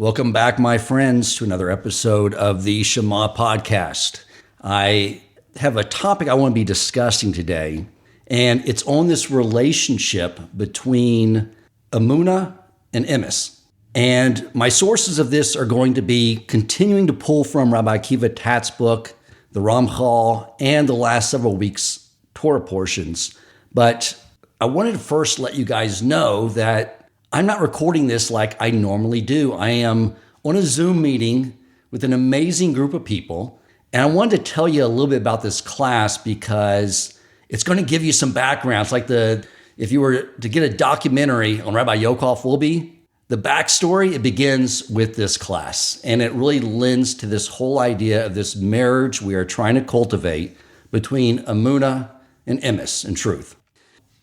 Welcome back, my friends, to another episode of the Shema podcast. I have a topic I want to be discussing today, and it's on this relationship between Emunah and Emes. And my sources of this are going to be continuing to pull from Rabbi Akiva Tatz's book, the Ramchal, and the last several weeks' Torah portions. But I wanted to first let you guys know that I'm not recording this like I normally do. I am on a Zoom meeting with an amazing group of people. And I wanted to tell you a little bit about this class because it's going to give you some background. It's like if you were to get a documentary on Rabbi Yochel Fulby, the backstory, it begins with this class. And it really lends to this whole idea of this marriage we are trying to cultivate between Emunah and Emes in truth.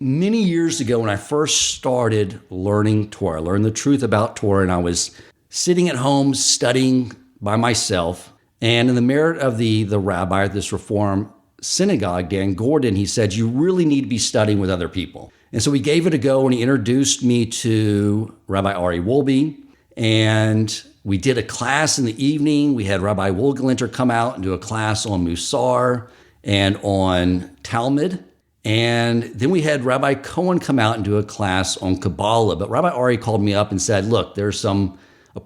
Many years ago, when I first started learning Torah, learned the truth about Torah, and I was sitting at home studying by myself, and in the merit of the rabbi at this Reform synagogue, Dan Gordon, he said, you really need to be studying with other people. And so we gave it a go, and he introduced me to Rabbi Ari Wolbe, and we did a class in the evening. We had Rabbi Wohlgelinter come out and do a class on Musar and on Talmud. And then we had Rabbi Cohen come out and do a class on Kabbalah. But Rabbi Ari called me up and said, look, there's a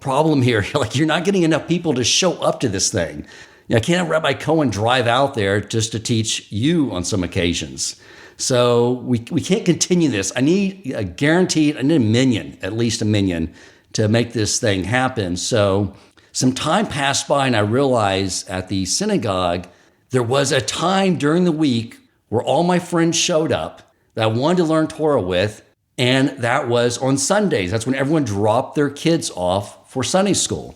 problem here. Like, you're not getting enough people to show up to this thing. I can't have Rabbi Cohen drive out there just to teach you on some occasions. So we can't continue this. I need a minion, at least a minion, to make this thing happen. So some time passed by, and I realized at the synagogue, there was a time during the week where all my friends showed up that I wanted to learn Torah with, and that was on Sundays. That's when everyone dropped their kids off for Sunday school.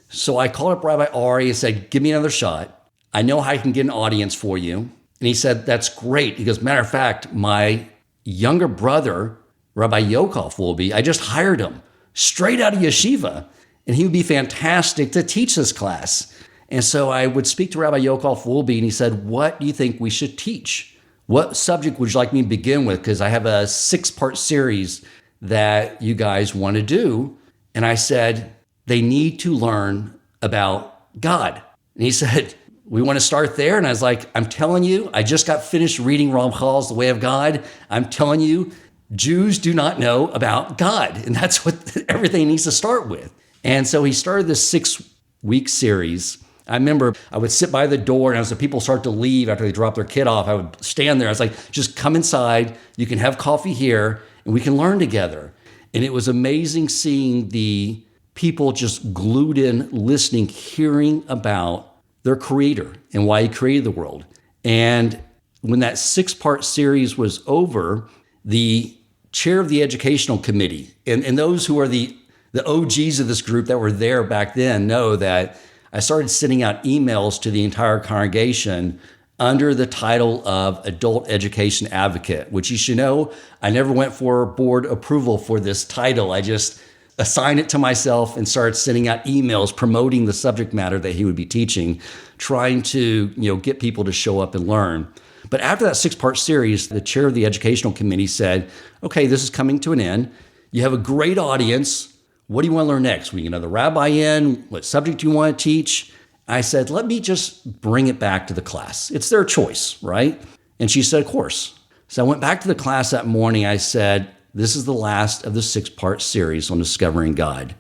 So I called up Rabbi Ari and said, give me another shot. I know how I can get an audience for you. And he said, that's great. He goes, matter of fact, my younger brother, Rabbi Yochel Fulby, I just hired him straight out of yeshiva, and he would be fantastic to teach this class. And so I would speak to Rabbi Yochel Fulby, and he said, what do you think we should teach? What subject would you like me to begin with? Because I have a 6-part series that you guys want to do. And I said, they need to learn about God. And he said, we want to start there. And I was like, I'm telling you, I just got finished reading Ramchal's The Way of God. I'm telling you, Jews do not know about God. And that's what everything needs to start with. And so he started this 6-week series. I remember I would sit by the door, and as the people start to leave after they drop their kid off, I would stand there. I was like, just come inside. You can have coffee here, and we can learn together. And it was amazing seeing the people just glued in, listening, hearing about their creator and why he created the world. And when that 6-part series was over, the chair of the educational committee, and those who are the OGs of this group that were there back then know that I started sending out emails to the entire congregation under the title of Adult Education Advocate, which you should know, I never went for board approval for this title. I just assigned it to myself and started sending out emails promoting the subject matter that he would be teaching, trying to get people to show up and learn. But after that 6-part series, the chair of the educational committee said, okay, this is coming to an end. You have a great audience. What do you want to learn next? We get another rabbi in. What subject do you want to teach? I said, let me just bring it back to the class. It's their choice, right? And she said, of course. So I went back to the class that morning. I said, this is the last of the 6-part series on discovering God.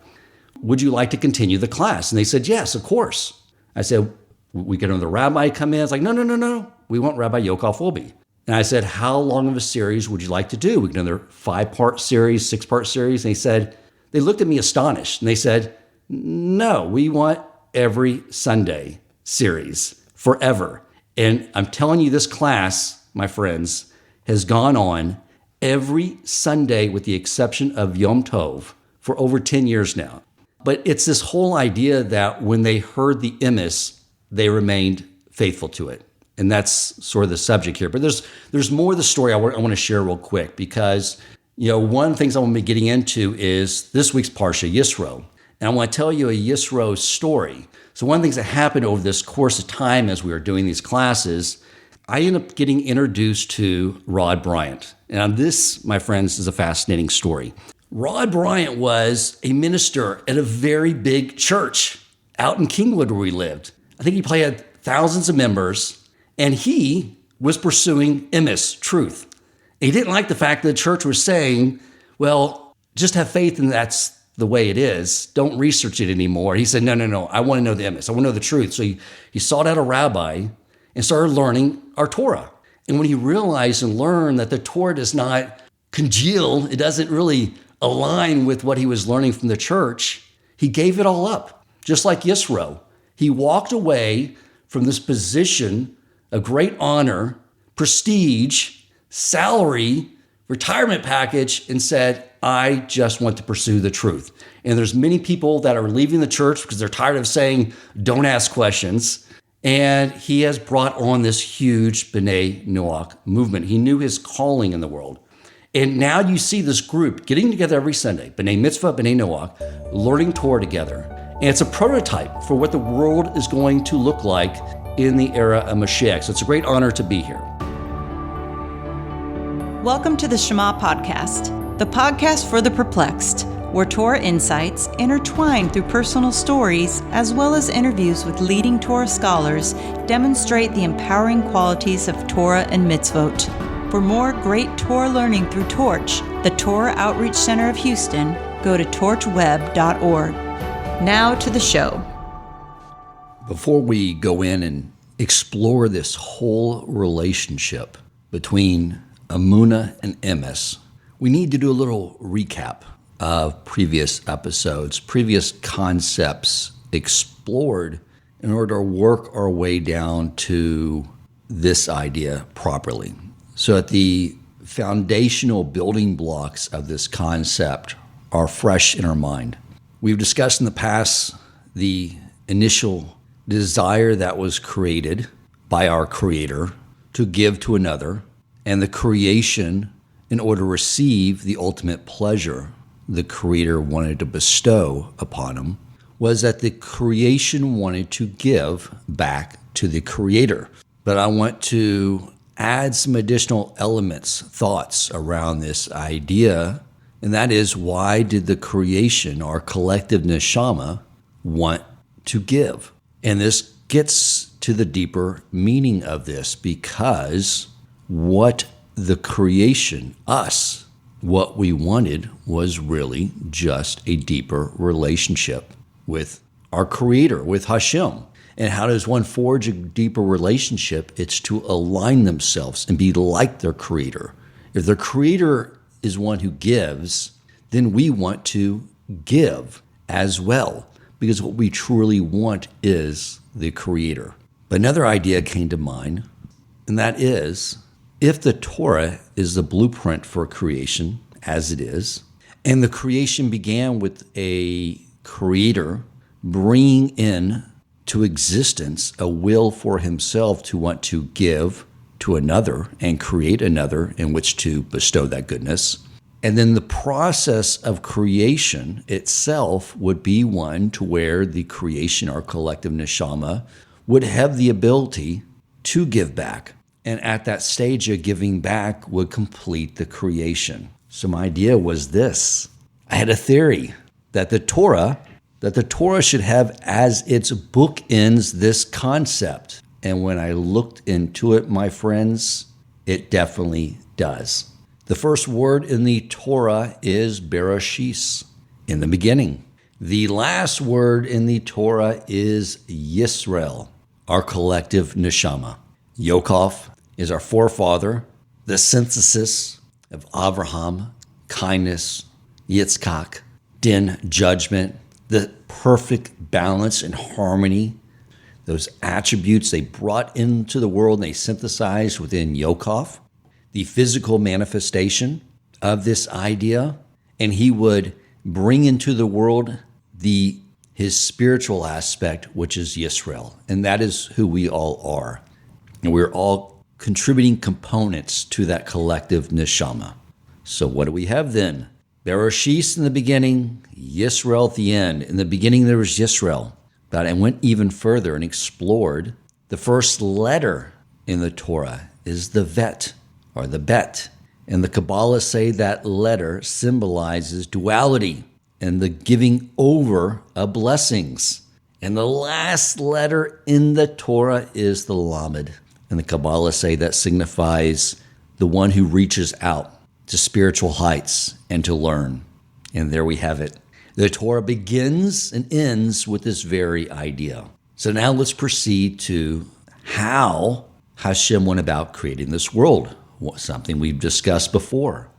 Would you like to continue the class? And they said, yes, of course. I said, we get another rabbi come in. It's like, no. We want Rabbi Yochel Fulby. And I said, how long of a series would you like to do? We get another 5-part series, 6-part series. And they looked at me astonished, and they said, no, we want every Sunday series forever. And I'm telling you, this class, my friends, has gone on every Sunday with the exception of Yom Tov for over 10 years now. But it's this whole idea that when they heard the Emes, they remained faithful to it. And that's sort of the subject here. But there's more of the story I want to share real quick because one of the things I want to be getting into is this week's Parsha, Yisro. And I want to tell you a Yisro story. So one of the things that happened over this course of time as we were doing these classes, I ended up getting introduced to Rod Bryant. And this, my friends, is a fascinating story. Rod Bryant was a minister at a very big church out in Kingwood where we lived. I think he probably had thousands of members, and he was pursuing Emes, truth. He didn't like the fact that the church was saying, well, just have faith and that's the way it is. Don't research it anymore. He said, no, I want to know the Emes. I want to know the truth. So he sought out a rabbi and started learning our Torah. And when he realized and learned that the Torah does not congeal, it doesn't really align with what he was learning from the church, he gave it all up. Just like Yisro, he walked away from this position of great honor, prestige, salary, retirement package, and said, I just want to pursue the truth. And there's many people that are leaving the church because they're tired of saying, don't ask questions. And he has brought on this huge B'nai Noach movement. He knew his calling in the world. And now you see this group getting together every Sunday, B'nai Mitzvah, B'nai Noach, learning Torah together. And it's a prototype for what the world is going to look like in the era of Mashiach. So it's a great honor to be here. Welcome to the Shema Podcast, the podcast for the perplexed, where Torah insights, intertwined through personal stories, as well as interviews with leading Torah scholars, demonstrate the empowering qualities of Torah and mitzvot. For more great Torah learning through Torch, the Torah Outreach Center of Houston, go to torchweb.org. Now to the show. Before we go in and explore this whole relationship between Emunah and Emes, we need to do a little recap of previous episodes, previous concepts explored in order to work our way down to this idea properly. So that the foundational building blocks of this concept are fresh in our mind. We've discussed in the past the initial desire that was created by our Creator to give to another, and the creation in order to receive the ultimate pleasure the Creator wanted to bestow upon him, was that the creation wanted to give back to the Creator. But I want to add some additional elements, thoughts around this idea, and that is, why did the creation, our collective neshama, want to give? And this gets to the deeper meaning of this, because what the creation, us, what we wanted was really just a deeper relationship with our Creator, with Hashem. And how does one forge a deeper relationship? It's to align themselves and be like their Creator. If their Creator is one who gives, then we want to give as well, because what we truly want is the Creator. But another idea came to mind, and that is, if the Torah is the blueprint for creation, as it is, and the creation began with a Creator bringing in to existence a will for himself to want to give to another and create another in which to bestow that goodness. And then the process of creation itself would be one to where the creation, our collective neshama, would have the ability to give back. And at that stage of giving back would complete the creation. So my idea was this. I had a theory that the Torah should have as its bookends this concept. And when I looked into it, my friends, it definitely does. The first word in the Torah is Bereshis, in the beginning. The last word in the Torah is Yisrael, our collective neshama. Yaakov is our forefather, the synthesis of Abraham, kindness, Yitzchak, Din, judgment, the perfect balance and harmony, those attributes they brought into the world and they synthesized within Yaakov, the physical manifestation of this idea, and he would bring into the world his spiritual aspect, which is Yisrael, and that is who we all are. And we're all contributing components to that collective neshama. So what do we have then? Bereshis in the beginning, Yisrael at the end. In the beginning there was Yisrael. But I went even further and explored the first letter in the Torah is the Vet, or the Bet. And the Kabbalah say that letter symbolizes duality and the giving over of blessings. And the last letter in the Torah is the Lamed. And the Kabbalah say that signifies the one who reaches out to spiritual heights and to learn. And there we have it. The Torah begins and ends with this very idea. So now let's proceed to how Hashem went about creating this world, something we've discussed before.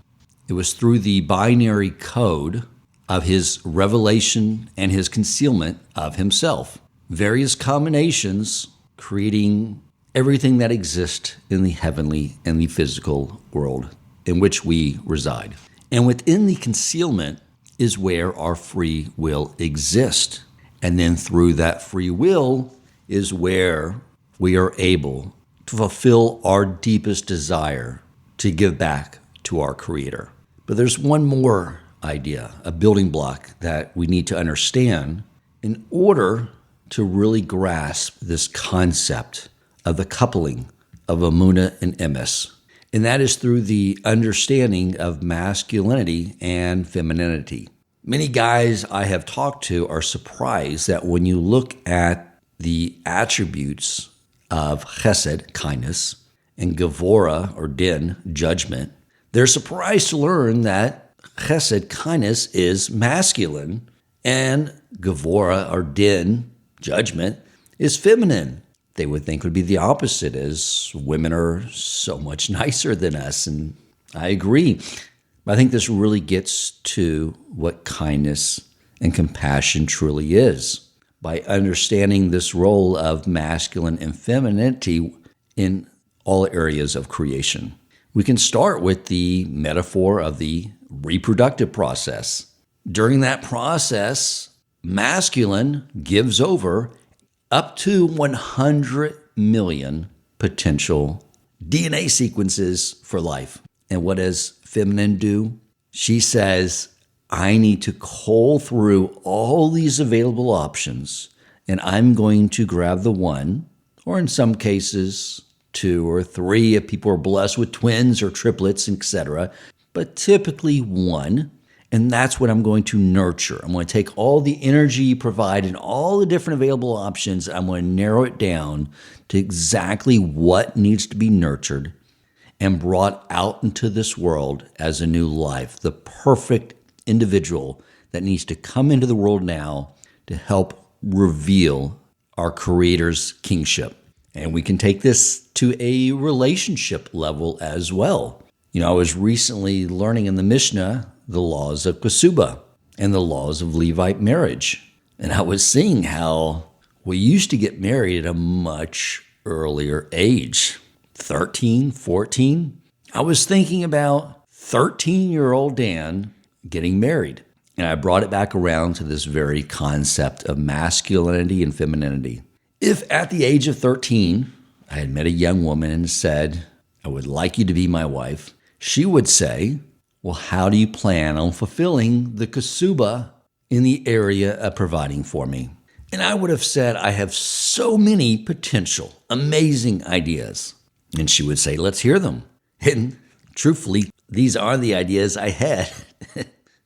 It was through the binary code of his revelation and his concealment of himself. Various combinations creating everything that exists in the heavenly and the physical world in which we reside. And within the concealment is where our free will exists. And then through that free will is where we are able to fulfill our deepest desire to give back to our Creator. But there's one more idea, a building block that we need to understand in order to really grasp this concept of the coupling of Emunah and Emes. And that is through the understanding of masculinity and femininity. Many guys I have talked to are surprised that when you look at the attributes of chesed, kindness, and gevurah, or din, judgment, they're surprised to learn that chesed, kindness, is masculine, and gevurah, or din, judgment, is feminine. They would think it would be the opposite, as women are so much nicer than us, and I agree. But I think this really gets to what kindness and compassion truly is. By understanding this role of masculine and femininity in all areas of creation. We can start with the metaphor of the reproductive process. During that process, masculine gives over up to 100 million potential DNA sequences for life. And what does feminine do? She says, I need to cull through all these available options, and I'm going to grab the one, or in some cases, 2 or 3 if people are blessed with twins or triplets, etc., but typically 1, and that's what I'm going to nurture. I'm going to take all the energy you provide and all the different available options, I'm going to narrow it down to exactly what needs to be nurtured and brought out into this world as a new life, the perfect individual that needs to come into the world now to help reveal our Creator's kingship. And we can take this to a relationship level as well. You know, I was recently learning in the Mishnah the laws of Ketubah and the laws of Levite marriage. And I was seeing how we used to get married at a much earlier age, 13, 14. I was thinking about 13-year-old Dan getting married. And I brought it back around to this very concept of masculinity and femininity. If at the age of 13, I had met a young woman and said, I would like you to be my wife, she would say, well, how do you plan on fulfilling the Ketubah in the area of providing for me? And I would have said, I have so many potential, amazing ideas. And she would say, let's hear them. And truthfully, these are the ideas I had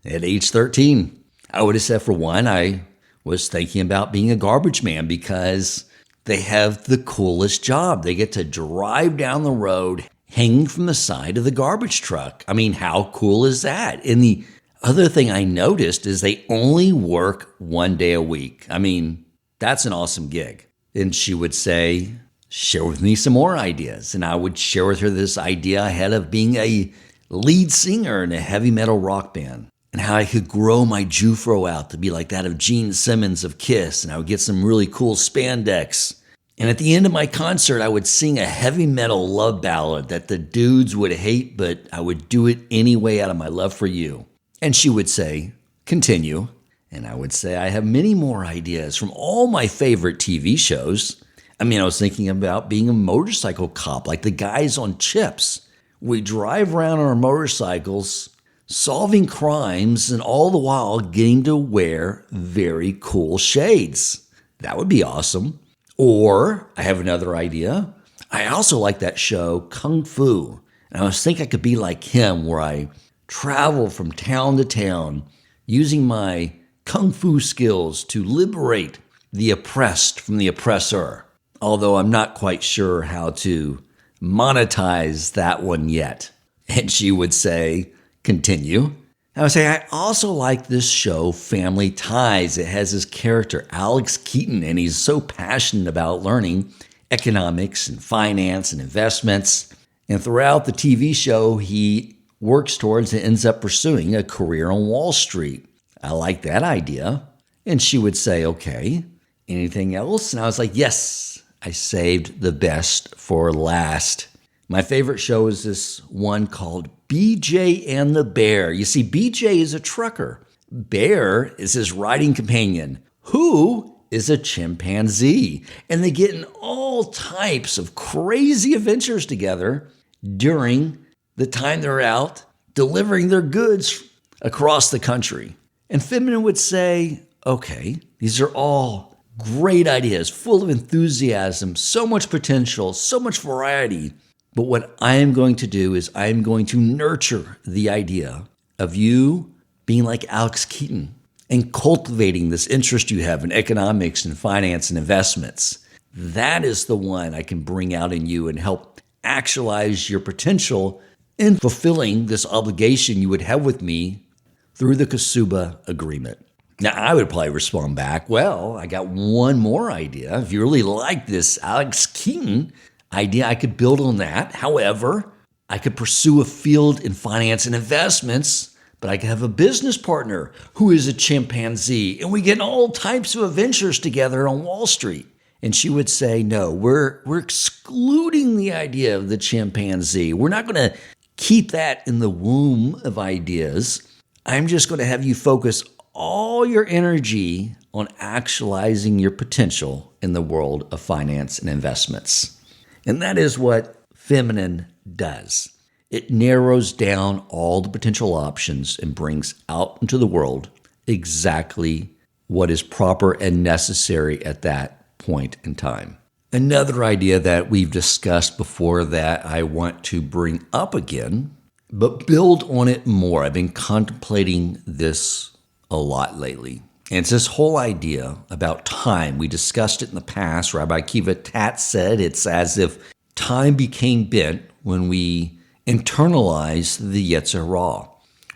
at age 13. I would have said, for one, I was thinking about being a garbage man because they have the coolest job. They get to drive down the road hanging from the side of the garbage truck. I mean, how cool is that? And the other thing I noticed is they only work 1 day a week. I mean, that's an awesome gig. And she would say, share with me some more ideas. And I would share with her this idea I had of being a lead singer in a heavy metal rock band, and how I could grow my Jufro out to be like that of Gene Simmons of Kiss, and I would get some really cool spandex. And at the end of my concert, I would sing a heavy metal love ballad that the dudes would hate, but I would do it anyway out of my love for you. And she would say, continue. And I would say, I have many more ideas from all my favorite TV shows. I mean, I was thinking about being a motorcycle cop, like the guys on Chips. We drive around on our motorcycles, solving crimes, and all the while getting to wear very cool shades. That would be awesome. Or, I have another idea. I also like that show, Kung Fu. And I was thinking I could be like him, where I travel from town to town using my kung fu skills to liberate the oppressed from the oppressor. Although I'm not quite sure how to monetize that one yet. And she would say, continue. I would say, I also like this show, Family Ties. It has this character, Alex Keaton, and he's so passionate about learning economics and finance and investments. And throughout the TV show, he works towards and ends up pursuing a career on Wall Street. I like that idea. And she would say, okay, anything else? And I was like, yes, I saved the best for last. My favorite show is this one called BJ and the Bear. You see, BJ is a trucker. Bear is his riding companion, who is a chimpanzee. And they get in all types of crazy adventures together during the time they're out delivering their goods across the country. And Feminine would say, okay, these are all great ideas, full of enthusiasm, so much potential, so much variety. But what I am going to do is I'm going to nurture the idea of you being like Alex Keaton and cultivating this interest you have in economics and finance and investments. That is the one I can bring out in you and help actualize your potential in fulfilling this obligation you would have with me through the Kasuba agreement. Now, I would probably respond back, well, I got one more idea. If you really like this Alex Keaton idea, I could build on that. However, I could pursue a field in finance and investments, but I could have a business partner who is a chimpanzee, and we get in all types of adventures together on Wall Street. And she would say, no, we're excluding the idea of the chimpanzee. We're not going to keep that in the womb of ideas. I'm just going to have you focus all your energy on actualizing your potential in the world of finance and investments. And that is what Feminine does. It narrows down all the potential options and brings out into the world exactly what is proper and necessary at that point in time. Another idea that we've discussed before that I want to bring up again, but build on it more. I've been contemplating this a lot lately. And it's this whole idea about time. We discussed it in the past. Rabbi Akiva Tatz said it's as if time became bent when we internalize the Yetzer Hara.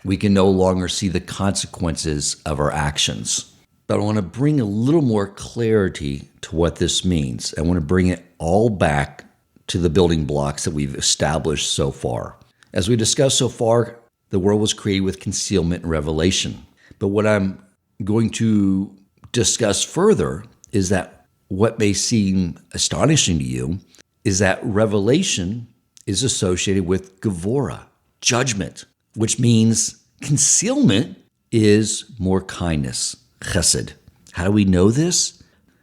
We can no longer see the consequences of our actions. But I want to bring a little more clarity to what this means. I want to bring it all back to the building blocks that we've established so far. As we discussed so far, the world was created with concealment and revelation. But what I'm going to discuss further is that what may seem astonishing to you is that revelation is associated with Gevurah, judgment, which means concealment is more kindness, chesed. How do we know this?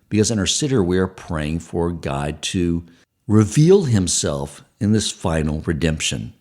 Because in our siddur, we are praying for God to reveal himself in this final redemption.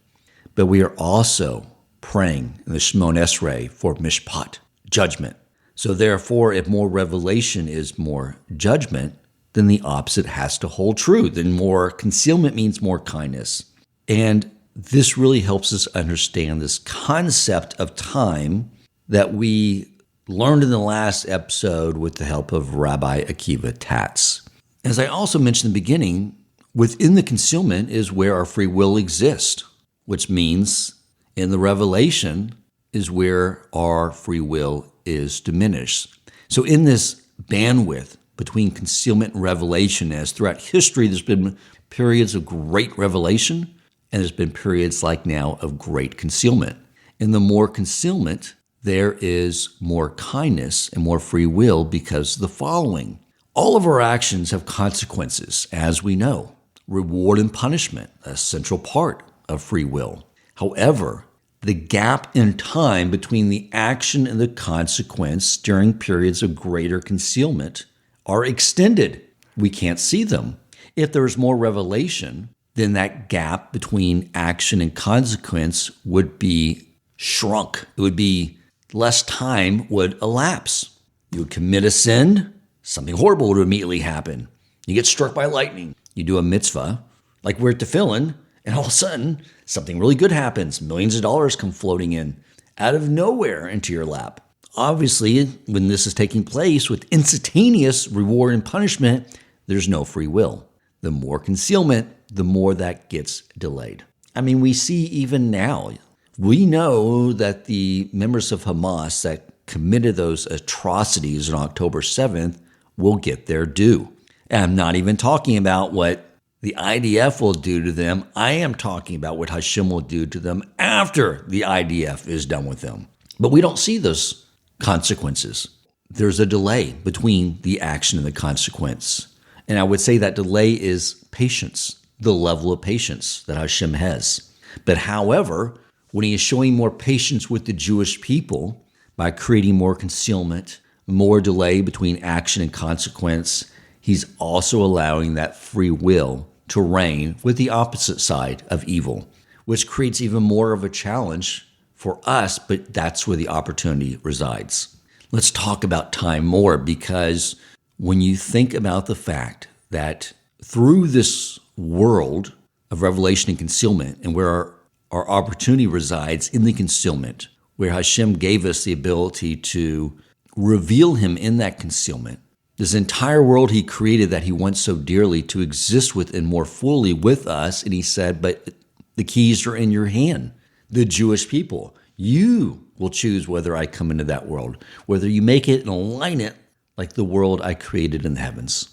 But we are also praying in the Shemon Esrei for mishpat, judgment. So therefore, if more revelation is more judgment, then the opposite has to hold true. Then more concealment means more kindness. And this really helps us understand this concept of time that we learned in the last episode with the help of Rabbi Akiva Tatz. As I also mentioned in the beginning, within the concealment is where our free will exists, which means in the revelation is where our free will is diminished. So in this bandwidth between concealment and revelation, as throughout history there's been periods of great revelation and there's been periods like now of great concealment. In the more concealment, there is more kindness and more free will because of the following. All of our actions have consequences, as we know. Reward and punishment, a central part of free will. However, the gap in time between the action and the consequence during periods of greater concealment are extended. We can't see them. If there is more revelation, then that gap between action and consequence would be shrunk. It would be less time would elapse. You would commit a sin, something horrible would immediately happen. You get struck by lightning. You do a mitzvah, like wear tefillin, And all of a sudden, something really good happens. Millions of dollars come floating in out of nowhere into your lap. Obviously, when this is taking place with instantaneous reward and punishment, there's no free will. The more concealment, the more that gets delayed. I mean, we see even now, we know that the members of Hamas that committed those atrocities on October 7th will get their due. And I'm not even talking about what the IDF will do to them. I am talking about what Hashem will do to them after the IDF is done with them. But we don't see those consequences. There's a delay between the action and the consequence. And I would say that delay is patience, the level of patience that Hashem has. But however, when he is showing more patience with the Jewish people by creating more concealment, more delay between action and consequence, he's also allowing that free will to reign with the opposite side of evil, which creates even more of a challenge for us, but that's where the opportunity resides. Let's talk about time more, because when you think about the fact that through this world of revelation and concealment, and where our opportunity resides in the concealment, where Hashem gave us the ability to reveal him in that concealment, this entire world he created that he wants so dearly to exist within more fully with us. And he said, but the keys are in your hand, the Jewish people. You will choose whether I come into that world, whether you make it and align it like the world I created in the heavens.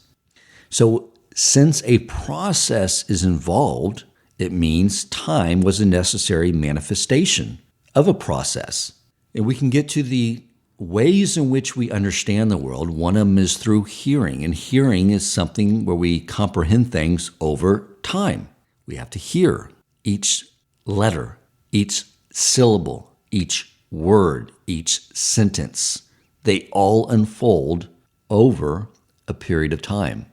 So since a process is involved, it means time was a necessary manifestation of a process. And we can get to the ways in which we understand the world. One of them is through hearing, and hearing is something where we comprehend things over time. We have to hear each letter, each syllable, each word, each sentence. They all unfold over a period of time.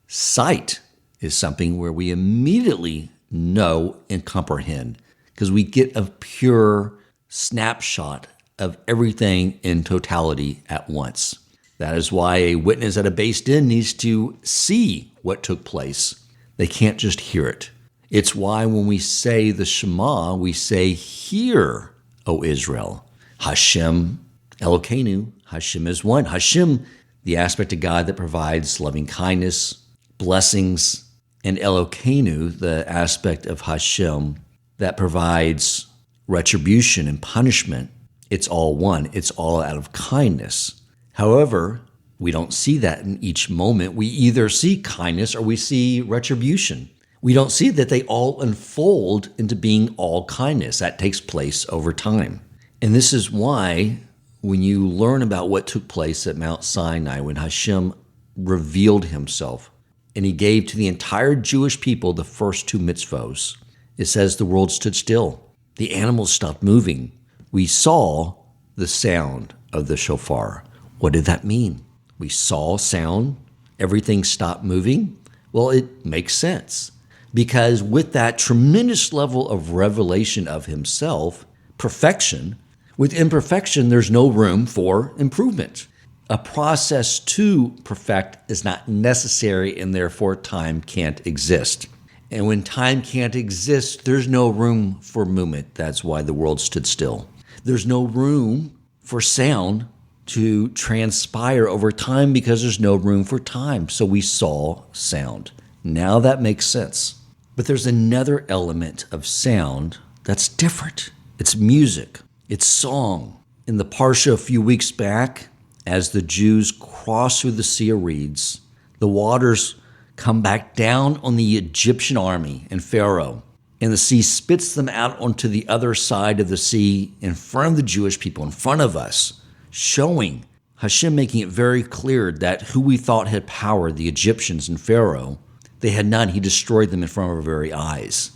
Sight is something where we immediately know and comprehend, because we get a pure snapshot of everything in totality at once. That is why a witness at a beis din needs to see what took place. They can't just hear it. It's why when we say the Shema, we say, "Hear, O Israel, Hashem Elokeinu, Hashem is one." Hashem, the aspect of God that provides loving kindness, blessings, and Elokeinu, the aspect of Hashem that provides retribution and punishment. It's all one. It's all out of kindness. However, we don't see that in each moment. We either see kindness or we see retribution. We don't see that they all unfold into being all kindness. That takes place over time. And this is why when you learn about what took place at Mount Sinai, when Hashem revealed himself and he gave to the entire Jewish people the first two mitzvos, it says the world stood still. The animals stopped moving. We saw the sound of the shofar. What did that mean? We saw sound, everything stopped moving. Well, it makes sense, because with that tremendous level of revelation of himself, perfection, with imperfection, there's no room for improvement. A process to perfect is not necessary, and therefore time can't exist. And when time can't exist, there's no room for movement. That's why the world stood still. There's no room for sound to transpire over time, because there's no room for time. So we saw sound. Now that makes sense. But there's another element of sound that's different. It's music. It's song. In the Parsha a few weeks back, as the Jews cross through the Sea of Reeds, the waters come back down on the Egyptian army and Pharaoh, and the sea spits them out onto the other side of the sea in front of the Jewish people, in front of us, showing Hashem, making it very clear that who we thought had power, the Egyptians and Pharaoh, they had none. He destroyed them in front of our very eyes.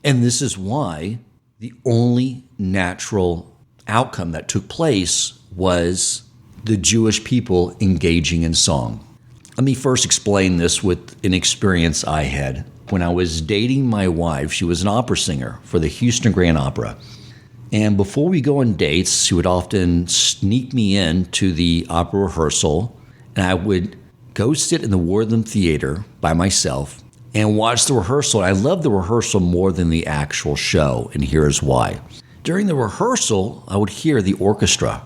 And this is why the only natural outcome that took place was the Jewish people engaging in song. Let me first explain this with an experience I had. When I was dating my wife, she was an opera singer for the Houston Grand Opera. And before we go on dates, she would often sneak me in to the opera rehearsal, and I would go sit in the Wardland Theater by myself and watch the rehearsal. I love the rehearsal more than the actual show, and here's why. During the rehearsal, I would hear the orchestra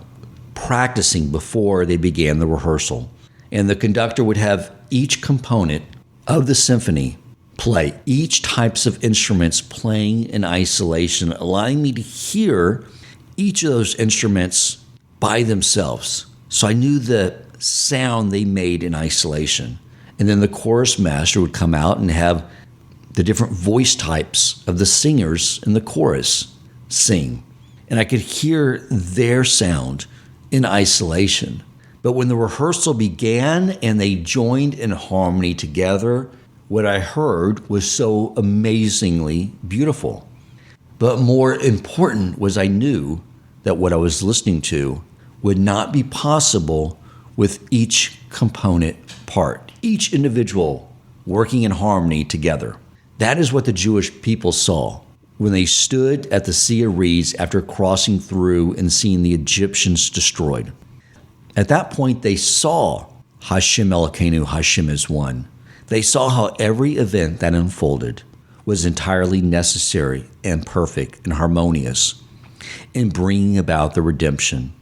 practicing before they began the rehearsal, and the conductor would have each component of the symphony play, each types of instruments playing in isolation, allowing me to hear each of those instruments by themselves. So I knew the sound they made in isolation. And then the chorus master would come out and have the different voice types of the singers in the chorus sing. And I could hear their sound in isolation. But when the rehearsal began and they joined in harmony together, what I heard was so amazingly beautiful. But more important was I knew that what I was listening to would not be possible with each component part, each individual working in harmony together. That is what the Jewish people saw when they stood at the Sea of Reeds after crossing through and seeing the Egyptians destroyed. At that point, they saw Hashem Elokeinu, Hashem is one. They saw how every event that unfolded was entirely necessary and perfect and harmonious in bringing about the redemption.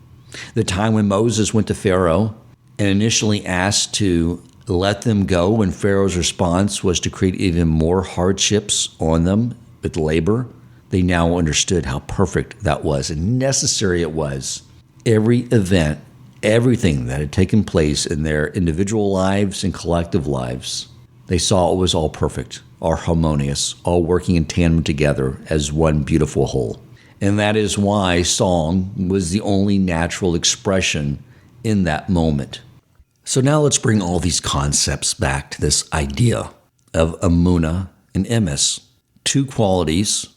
The time when Moses went to Pharaoh and initially asked to let them go, and Pharaoh's response was to create even more hardships on them with labor, they now understood how perfect that was and necessary it was. Every event, everything that had taken place in their individual lives and collective lives, they saw it was all perfect, all harmonious, all working in tandem together as one beautiful whole. And that is why song was the only natural expression in that moment. So now let's bring all these concepts back to this idea of Emunah and Emes, two qualities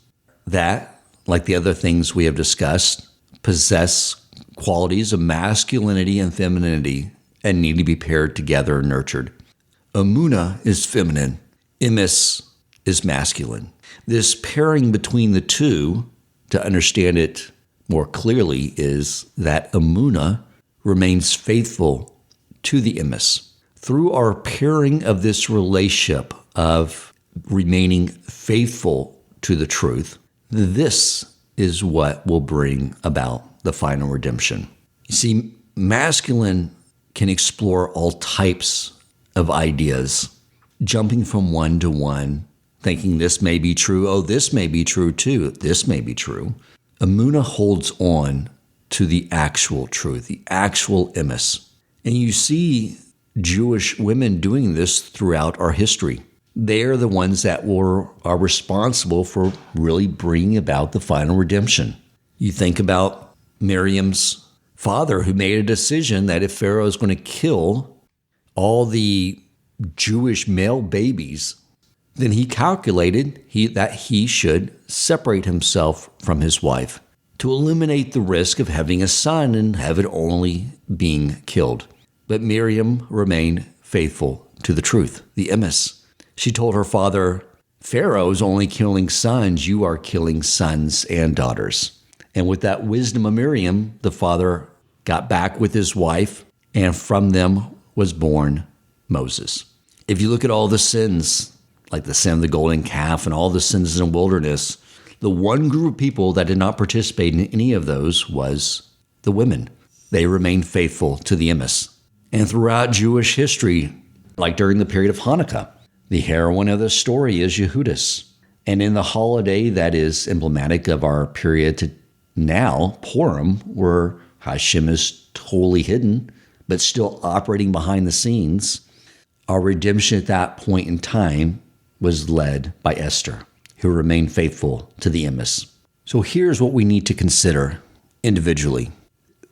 that, like the other things we have discussed, possess qualities of masculinity and femininity and need to be paired together and nurtured. Emunah is feminine, Emes is masculine. This pairing between the two, to understand it more clearly, is that Emunah remains faithful to the Emes. Through our pairing of this relationship of remaining faithful to the truth, this is what will bring about the final redemption. You see, masculine can explore all types of ideas, jumping from one to one, thinking this may be true, oh, this may be true too, this may be true. Emunah holds on to the actual truth, the actual Emes. And you see Jewish women doing this throughout our history. They're the ones that are responsible for really bringing about the final redemption. You think about Miriam's father, who made a decision that if Pharaoh is going to kill all the Jewish male babies, then he calculated that he should separate himself from his wife to eliminate the risk of having a son and have it only being killed. But Miriam remained faithful to the truth, the Emes. She told her father, Pharaoh is only killing sons, you are killing sons and daughters. And with that wisdom of Miriam, the father got back with his wife, and from them was born Moses. If you look at all the sins, like the sin of the golden calf and all the sins in the wilderness, the one group of people that did not participate in any of those was the women. They remained faithful to the Emes. And throughout Jewish history, like during the period of Hanukkah, the heroine of the story is Yehudis. And in the holiday that is emblematic of our period to now, Purim, where Hashem is totally hidden, but still operating behind the scenes, our redemption at that point in time was led by Esther, who remained faithful to the Emes. So here's what we need to consider individually.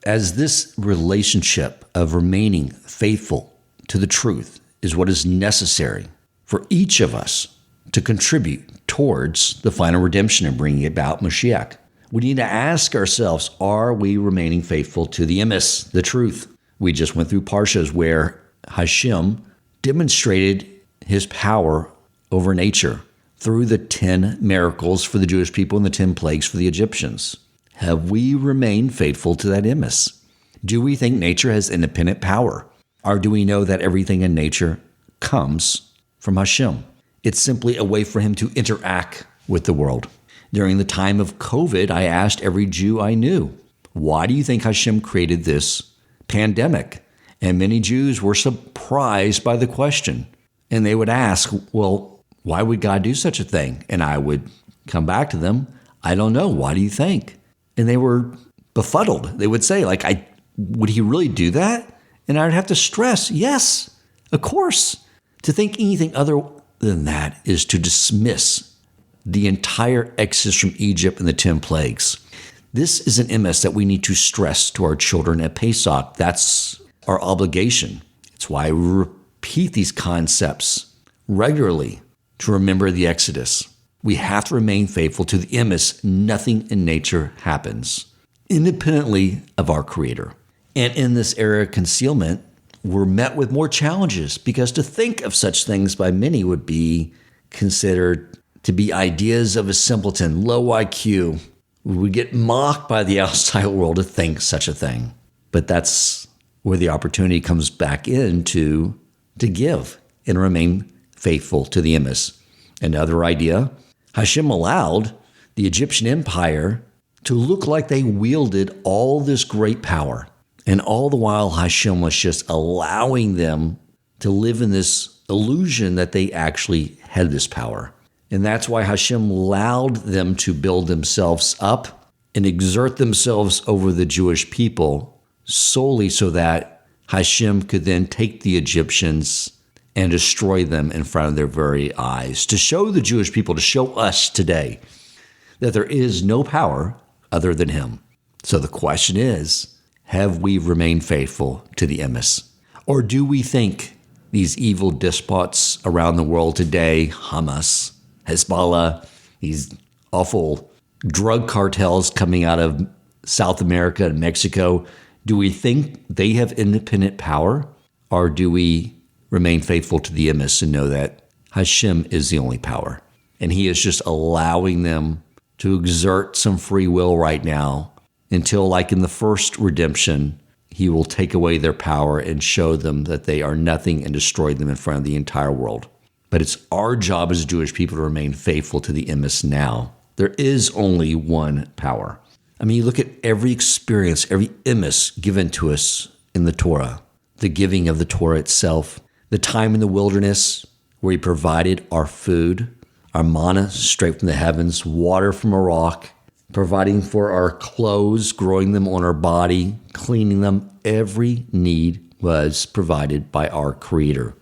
As this relationship of remaining faithful to the truth is what is necessary for each of us to contribute towards the final redemption and bringing about Mashiach, we need to ask ourselves, are we remaining faithful to the Emes, the truth? We just went through Parshas where Hashem demonstrated his power over nature through the 10 miracles for the Jewish people and the 10 plagues for the Egyptians. Have we remained faithful to that Emes? Do we think nature has independent power? Or do we know that everything in nature comes from Hashem? It's simply a way for him to interact with the world. During the time of COVID, I asked every Jew I knew, why do you think Hashem created this pandemic? And many Jews were surprised by the question. And they would ask, well, why would God do such a thing? And I would come back to them, I don't know. Why do you think? And they were befuddled. They would say, would he really do that? And I'd have to stress, yes, of course. To think anything other than that is to dismiss the entire exodus from Egypt and the 10 plagues. This is an emes that we need to stress to our children at Pesach. That's our obligation. It's why we repeat these concepts regularly to remember the exodus. We have to remain faithful to the emes. Nothing in nature happens independently of our Creator. And in this era of concealment, we're met with more challenges because to think of such things by many would be considered to be ideas of a simpleton, low IQ. We would get mocked by the outside world to think such a thing. But that's where the opportunity comes back in to give and remain faithful to the emes. Another idea, Hashem allowed the Egyptian empire to look like they wielded all this great power. And all the while, Hashem was just allowing them to live in this illusion that they actually had this power. And that's why Hashem allowed them to build themselves up and exert themselves over the Jewish people solely so that Hashem could then take the Egyptians and destroy them in front of their very eyes, to show the Jewish people, to show us today that there is no power other than Him. So the question is, have we remained faithful to the emes? Or do we think these evil despots around the world today, Hamas, Hezbollah, these awful drug cartels coming out of South America and Mexico, do we think they have independent power? Or do we remain faithful to the emes and know that Hashem is the only power? And He is just allowing them to exert some free will right now until, like in the first redemption, He will take away their power and show them that they are nothing and destroy them in front of the entire world. But it's our job as Jewish people to remain faithful to the emes now. There is only one power. I mean, you look at every experience, every emes given to us in the Torah, the giving of the Torah itself, the time in the wilderness where He provided our food, our manna straight from the heavens, water from a rock, providing for our clothes, growing them on our body, cleaning them. Every need was provided by our Creator.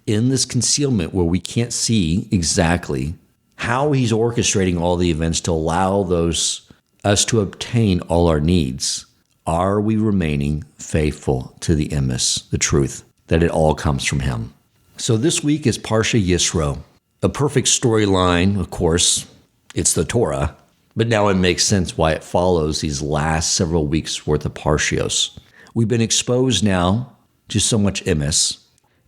In this concealment where we can't see exactly how He's orchestrating all the events to allow us to obtain all our needs, are we remaining faithful to the emes, the truth, that it all comes from Him? So this week is Parsha Yisro, a perfect storyline, of course. It's the Torah, but now it makes sense why it follows these last several weeks worth of Parshios. We've been exposed now to so much emes,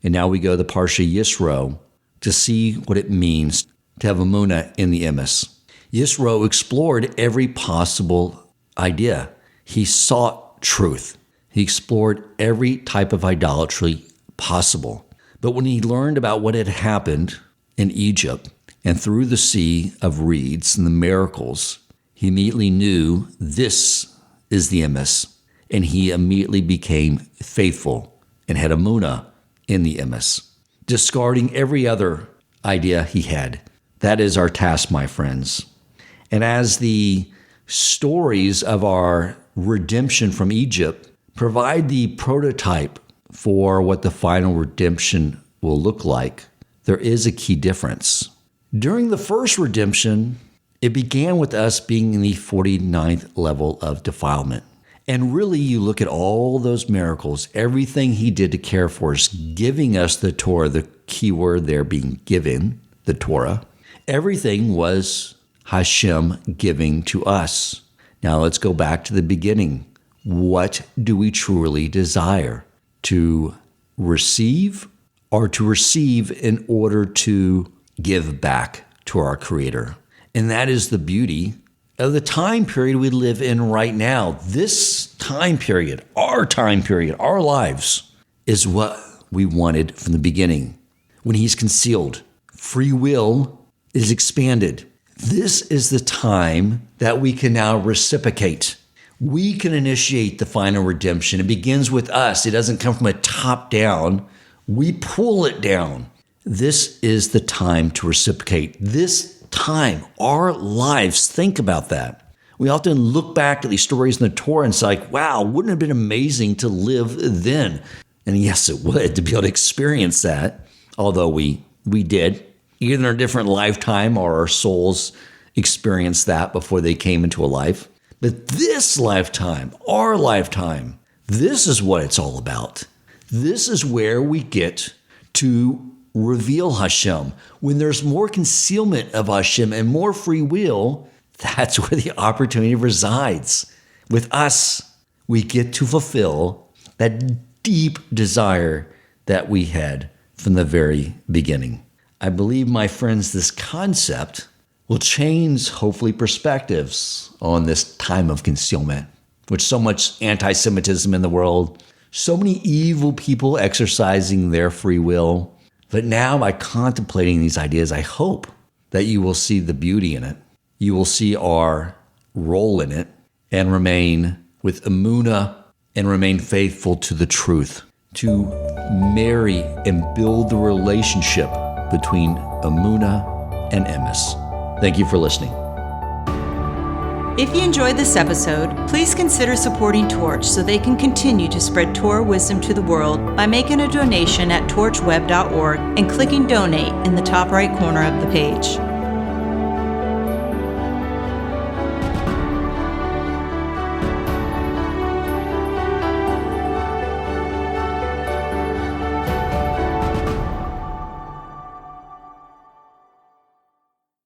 and now we go to Parsha Yisro to see what it means to have Emunah in the emes. Yisro explored every possible idea. He sought truth. He explored every type of idolatry possible. But when he learned about what had happened in Egypt and through the Sea of Reeds and the miracles, he immediately knew this is the emes, and he immediately became faithful and had Emunah in the emes, discarding every other idea he had. That is our task, my friends. And as the stories of our redemption from Egypt provide the prototype for what the final redemption will look like, there is a key difference. During the first redemption, it began with us being in the 49th level of defilement. And really, you look at all those miracles, everything He did to care for us, giving us the Torah, the key word there being given, the Torah, everything was Hashem giving to us. Now let's go back to the beginning. What do we truly desire? To receive, or to receive in order to give back to our Creator? And that is the beauty of the time period we live in right now. This time period, our lives, is what we wanted from the beginning. When He's concealed free will is expanded. This is the time that we can now reciprocate. We can initiate the final redemption. It begins with us. It doesn't come from a top down. We pull it down. This is the time to reciprocate. This time, our lives, think about that. We often look back at these stories in the Torah and say, like, wow, wouldn't it have been amazing to live then? And yes, it would, to be able to experience that, although we did, either in a different lifetime or our souls experienced that before they came into a life. But this lifetime, our lifetime, this is what it's all about. This is where we get to reveal Hashem. When there's more concealment of Hashem and more free will, that's where the opportunity resides. With us, we get to fulfill that deep desire that we had from the very beginning. I believe, my friends, this concept will change, hopefully, perspectives on this time of concealment, with so much anti-Semitism in the world, so many evil people exercising their free will. But now, by contemplating these ideas, I hope that you will see the beauty in it. You will see our role in it and remain with Emunah and remain faithful to the truth, to marry and build the relationship between Emunah and Emes. Thank you for listening. If you enjoyed this episode, please consider supporting Torch so they can continue to spread Torah wisdom to the world by making a donation at torchweb.org and clicking donate in the top right corner of the page.